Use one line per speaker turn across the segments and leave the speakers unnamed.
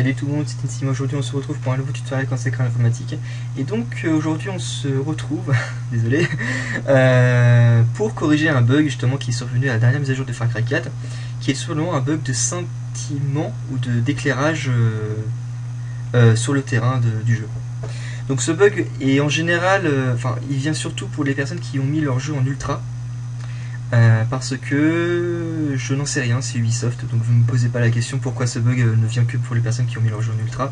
Salut tout le monde, c'est Insima. Aujourd'hui on se retrouve pour un nouveau tutoriel consacré à l'informatique. Et donc aujourd'hui on se retrouve, désolé, pour corriger un bug justement qui est survenu à la dernière mise à jour de Far Cry 4, qui est seulement un bug de scintillement ou d'éclairage sur le terrain du jeu. Donc ce bug est en général, il vient surtout pour les personnes qui ont mis leur jeu en ultra. Parce que je n'en sais rien, c'est Ubisoft, donc vous ne me posez pas la question pourquoi ce bug ne vient que pour les personnes qui ont mis leur jeu en ultra.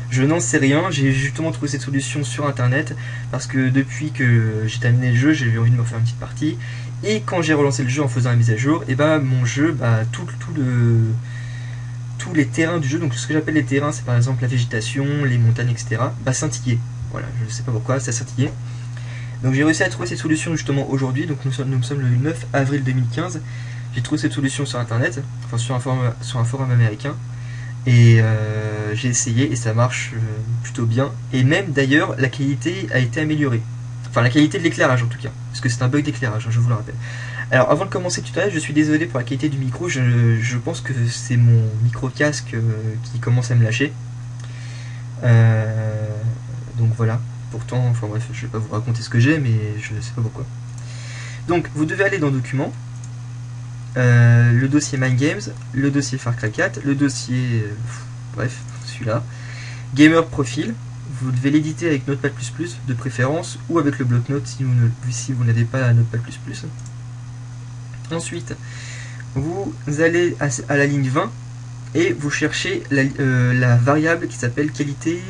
Je n'en sais rien, j'ai justement trouvé cette solution sur internet, parce que depuis que j'ai terminé le jeu, j'avais envie de me faire une petite partie, et quand j'ai relancé le jeu en faisant la mise à jour, et bah mon jeu, tous les terrains du jeu, donc ce que j'appelle les terrains, c'est par exemple la végétation, les montagnes, etc., bah scintillaient. Voilà, je ne sais pas pourquoi, ça scintillait. Donc j'ai réussi à trouver cette solution justement aujourd'hui, donc nous sommes le 9 avril 2015. J'ai trouvé cette solution sur internet, enfin sur un forum américain, et j'ai essayé et ça marche plutôt bien. Et même d'ailleurs la qualité a été améliorée, enfin la qualité de l'éclairage en tout cas, parce que c'est un bug d'éclairage, hein, je vous le rappelle. Alors avant de commencer le tutoriel, je suis désolé pour la qualité du micro, je pense que c'est mon micro casque qui commence à me lâcher. Donc voilà. Pourtant, enfin bref, je vais pas vous raconter ce que j'ai, mais je ne sais pas pourquoi. Donc, vous devez aller dans Documents, le dossier My Games, le dossier Far Cry 4, le dossier, bref, celui-là, Gamer Profile. Vous devez l'éditer avec Notepad++, de préférence, ou avec le bloc-notes si vous n'avez pas Notepad++. Ensuite, vous allez à la ligne 20, et vous cherchez la variable qui s'appelle qualité,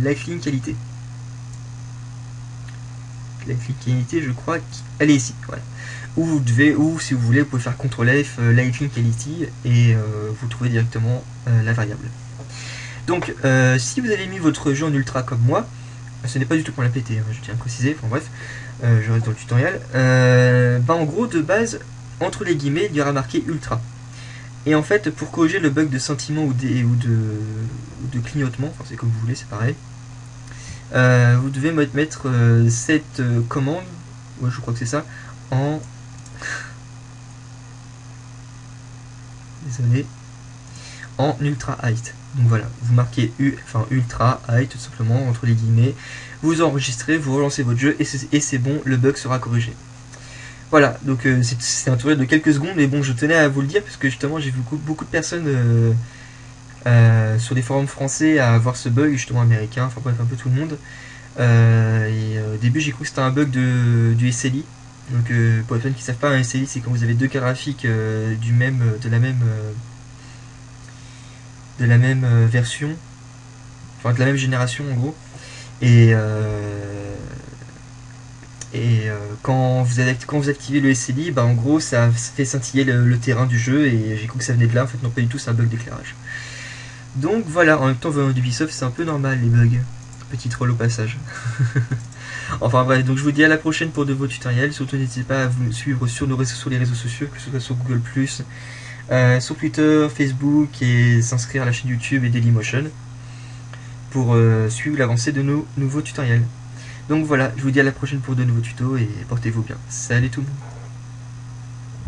lifeline qualité. La qualité, je crois qu'elle est ici. Voilà. Ou si vous voulez, vous pouvez faire CTRL-F, Lighting Quality, et vous trouvez directement la variable. Donc, si vous avez mis votre jeu en ultra comme moi, ce n'est pas du tout pour la péter, hein, je tiens à préciser, enfin bref, je reste dans le tutoriel. En gros, de base, entre les guillemets, il y aura marqué ultra. Et en fait, pour corriger le bug de sentiment ou de clignotement, enfin c'est comme vous voulez, c'est pareil. Vous devez mettre cette commande, ouais, je crois que c'est ça, en désolé, en ultra height. Donc voilà, vous marquez ultra height tout simplement entre les guillemets, vous enregistrez, vous relancez votre jeu et c'est bon, le bug sera corrigé. Voilà, donc c'est un tutoriel de quelques secondes, mais bon, je tenais à vous le dire parce que justement j'ai vu beaucoup de personnes sur les forums français à avoir ce bug, justement américain, enfin bref, un peu tout le monde. Au début j'ai cru que c'était un bug du SLI. Donc pour les personnes qui ne savent pas, un SLI c'est quand vous avez deux cartes graphiques de la même version, enfin de la même génération en gros. Quand vous activez le SLI, en gros ça fait scintiller le terrain du jeu, et j'ai cru que ça venait de là, en fait non, pas du tout, c'est un bug d'éclairage. Donc voilà, en même temps venant d'Ubisoft c'est un peu normal les bugs. Petit troll au passage. Enfin bref, donc je vous dis à la prochaine pour de nouveaux tutoriels. Surtout n'hésitez pas à vous suivre sur les réseaux sociaux, que ce soit sur Google+, sur Twitter, Facebook, et s'inscrire à la chaîne YouTube et Dailymotion pour suivre l'avancée de nos nouveaux tutoriels. Donc voilà, je vous dis à la prochaine pour de nouveaux tutos et portez-vous bien. Salut tout le monde.